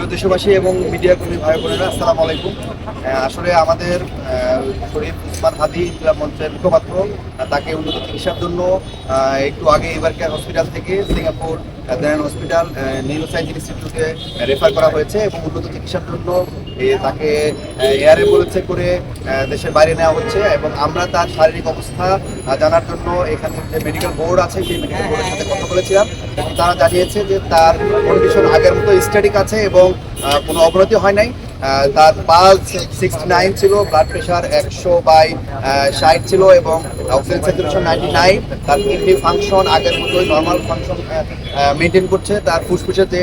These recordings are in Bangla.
প্রিয় দেশবাসী এবং মিডিয়া কর্মী ভাই বোনেরা, আসসালামু আলাইকুম। আসলে আমাদের শরীফ উসমান হাদি ক্লাব মঞ্চের মুখপাত্র, তাকে উন্নত চিকিৎসার জন্য একটু আগে এবার কেয়ার হসপিটাল থেকে সিঙ্গাপুর জেনারেল হসপিটাল নিউরোসায়েন্স ইনস্টিটিউটে রেফার করা হয়েছে এবং উন্নত চিকিৎসার জন্য তাকে এয়ার অ্যাম্বুলেন্সে করে দেশের বাইরে নেওয়া হচ্ছে। এবং আমরা তার শারীরিক অবস্থা জানার জন্য এখানে যে মেডিকেল বোর্ড আছে সেই মেডিকেল বোর্ডের সাথে কথা বলেছিলাম এবং তারা জানিয়েছে যে তার কন্ডিশন আগের মতো স্ট্যাটিক আছে এবং কোনো অবনতি হয় নাই। তার পালস 69 ছিল, ব্লাড প্রেশার 100/60 ছিল এবং অক্সিজেন স্যাচুরেশন 99। তার কিডনি ফাংশন আগের মতোই নর্মাল ফাংশন মেনটেন করছে। তার ফুসফুসের যে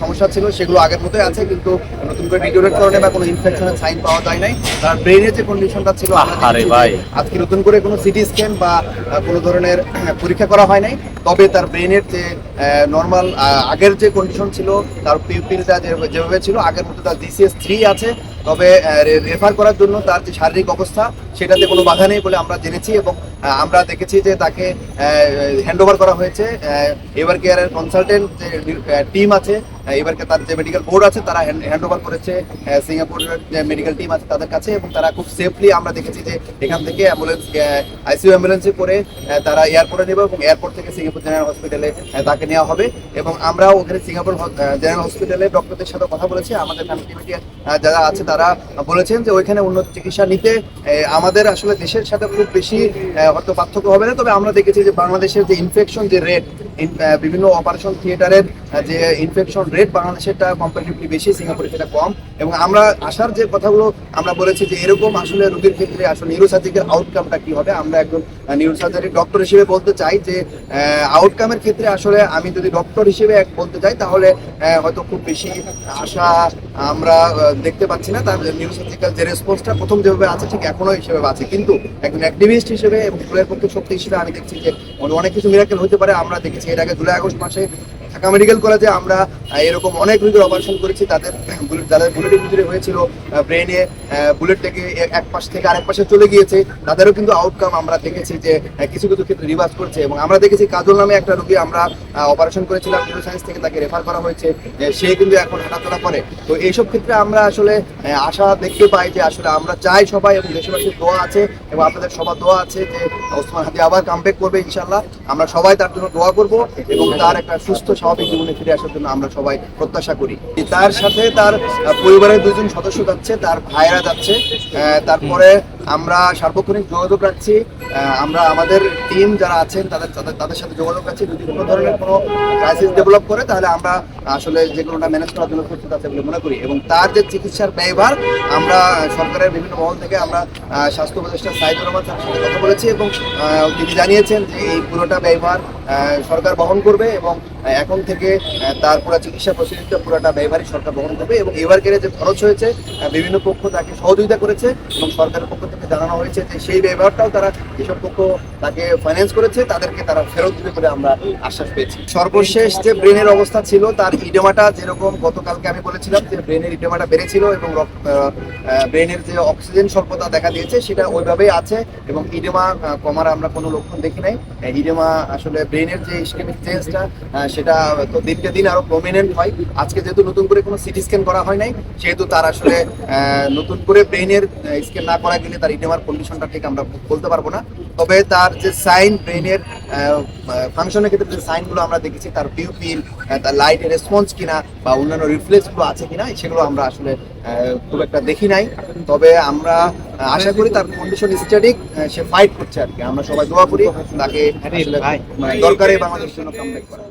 সমস্যা ছিল সেগুলো আগের মতোই আছে, কিন্তু নতুন করে ডিটোরেট কারণে বা কোনো ইনফেকশনের সাইন পাওয়া যায় নাই। তার ব্রেনের যে কন্ডিশনটা ছিল আজকে নতুন করে কোনো সিটি স্ক্যান বা কোনো ধরনের পরীক্ষা করা হয় নাই, তবে তার ব্রেনের যে নর্মাল আগের যে কন্ডিশন ছিল, তার পিউপিলটা যেভাবে ছিল আগের মতো তার GCS-3 আছে। তবে রেফার করার জন্য তার যে শারীরিক অবস্থা সেটাতে কোনো বাধা নেই বলে আমরা জেনেছি এবং আমরা দেখেছি যে তাকে হ্যান্ডওভার করা হয়েছে এভার কেয়ারের কনসালটেন্ট যে টিম আছে, এবারকে তার যে মেডিকেল বোর্ড আছে তারা হ্যান্ডওভার করেছে সিঙ্গাপুরের যে মেডিকেল টিম আছে তাদের কাছে। এবং তারা খুব সেফলি আমরা দেখেছি যে এখান থেকে অ্যাম্বুলেন্স ICU অ্যাম্বুলেন্সে করে তারা এয়ারপোর্টে নেবে এবং এয়ারপোর্ট থেকে সিঙ্গাপুর জেনারেল হসপিটালে তাকে নেওয়া হবে। এবং আমরাও ওখানে সিঙ্গাপুর জেনারেল হসপিটালে ডক্টরদের সাথে কথা বলেছি। আমাদের কমিটি যারা আছে তারা বলেছেন যে ওইখানে উন্নত চিকিৎসা নিতে আমাদের আসলে দেশের সাথে খুব বেশি হয়তো পার্থক্য হবে না, তবে আমরা দেখেছি যে বাংলাদেশের যে ইনফেকশন যে রেট, বিভিন্ন অপারেশন থিয়েটারের যে ইনফেকশন রেট বাংলাদেশেরটা কম্পারেটিভলি বেশি, সিঙ্গাপুরে সেটা কম। এবং আমরা আসার যে কথাগুলো আমরা বলেছি যে এরকম আসলে রোগীর ক্ষেত্রে আসলে নিউরোসার্জিক্যাল আউটকামটা কি হবে। আমরা একজন নিউরোসার্জারি ডক্টর হিসেবে বলতে চাই যে আউটকামের ক্ষেত্রে আসলে আমি যদি ডক্টর হিসেবে বলতে চাই তাহলে হয়তো খুব বেশি আশা আমরা দেখতে পাচ্ছি না। তার নিউরোসার্জিক্যাল যে রেসপন্সটা প্রথম যেভাবে আছে ঠিক এখনো হিসেবে আছে, কিন্তু একজন অ্যাক্টিভিস্ট হিসেবে এবং ফুলের পক্ষে শক্তি হিসেবে আমি দেখছি যে অনেক কিছু মিরাকেল হতে পারে। আমরা দেখেছি এর আগে জুলাই-আগস্ট মাসে ঢাকা মেডিকেল কলেজে আমরা এরকম অনেক রোগীর অপারেশন করেছি, তাদের বুলেট ইঞ্জুরি হয়েছিল, ব্রেনে বুলেট থেকে এক পাশ থেকে আরেক পাশে চলে গিয়েছে, তাদেরও কিন্তু আউটকাম আমরা দেখেছি যে কিছু কিছু ক্ষেত্রে রিভার্স করছে। এবং আমরা দেখেছি কাজল নামে একটা রোগী আমরা অপারেশন করেছিলাম, নিউরোসায়েন্স থেকে তাকে রেফার করা হয়েছে, সে কিন্তু এখন হাঁটাচলা করে। তো এইসব ক্ষেত্রে আমরা আসলে আশা দেখতে পাই যে আসলে আমরা চাই সবাই, এবং দেশবাসীর দোয়া আছে এবং আপনাদের সবার দোয়া আছে যে ওসমান হাদি আবার কামব্যাক করবে ইনশাল্লাহ। আমরা সবাই তার জন্য দোয়া করব এবং তার একটা সুস্থ স্বাভাবিক জীবনে ফিরে আসার জন্য আমরা সবাই প্রত্যাশা করি। তার সাথে তার পরিবারের 2 জন সদস্য যাচ্ছে, তার ভাইয়েরা যাচ্ছে। তারপরে আমরা সার্বক্ষণিক যোগাযোগ রাখছি, আমরা আমাদের টিম যারা আছেন তাদের সাথে যোগাযোগ রাখছি। যদি কোনো ধরনের কোনো ক্রাইসিস ডেভেলপ করে তাহলে আমরা আসলে যে কোনোটা ম্যানেজ করার জন্য প্রস্তুত আছে বলে মনে করি। এবং তার যে চিকিৎসার ব্যয়ভার আমরা সরকারের বিভিন্ন মহল থেকে আমরা স্বাস্থ্য উপদেষ্টা সাইদুর রহমান স্যারের সাথে কথা বলেছি এবং তিনি জানিয়েছেন যে এই পুরোটা ব্যয়ভার সরকার বহন করবে এবং এখন থেকে তার পুরো চিকিৎসা প্রসিডিউরটা পুরোটা ব্যয়ভারই সরকার বহন করবে। এবং এবার কেড়ে যে খরচ হয়েছে বিভিন্ন পক্ষ তাকে সহযোগিতা করেছে এবং সরকারের পক্ষ থেকে জানানো হয়েছে যে সেই ব্যয়ভারটাও তারা যেসব পক্ষ তাকে ফাইন্যান্স করেছে তাদেরকে তারা ফেরত দেবে বলে আমরা আশ্বাস পেয়েছি। সর্বশেষ যে ব্রেনের অবস্থা ছিল, তার ইডেমাটা যেরকম গতকালকে আমি বলেছিলাম যে ব্রেনের ইডেমাটা বেড়েছিল এবং ব্রেনের যে অক্সিজেন স্বল্পতা দেখা দিয়েছে সেটা ওইভাবেই আছে এবং ইডেমা কমার আমরা কোনো লক্ষণ দেখি নাই। ইডেমা আসলে ব্রেনের যে ইসকেমিক চেঞ্জটা সেটা তো দিনকে দিন আরো প্রমিনেন্ট হয়। আজকে যেহেতু নতুন করে কোনো সিটি স্ক্যান করা হয় নাই, সেহেতু তার আসলে নতুন করে ব্রেনের স্ক্যান না করা গেলে তার ইডেমার কন্ডিশনটা ঠিক আমরা বলতে পারবো না। তবে তার যে সাইন, ব্রেনের ফাংশনের ক্ষেত্রে যে সাইনগুলো আমরা দেখেছি, তার পিউপিল, তার লাইটের রেসপন্স কিনা বা অন্যান্য রিফ্লেক্সগুলো আছে কিনা সেগুলো আমরা আসলে খুব একটা দেখি নাই। তবে আমরা আশা করি তার কন্ডিশন স্ট্যাটিক, সে ফাইট করছে আর কি। আমরা সবাই দোয়া করি তাকে দরকারে বাংলাদেশের জন্য কামব্যাক করা।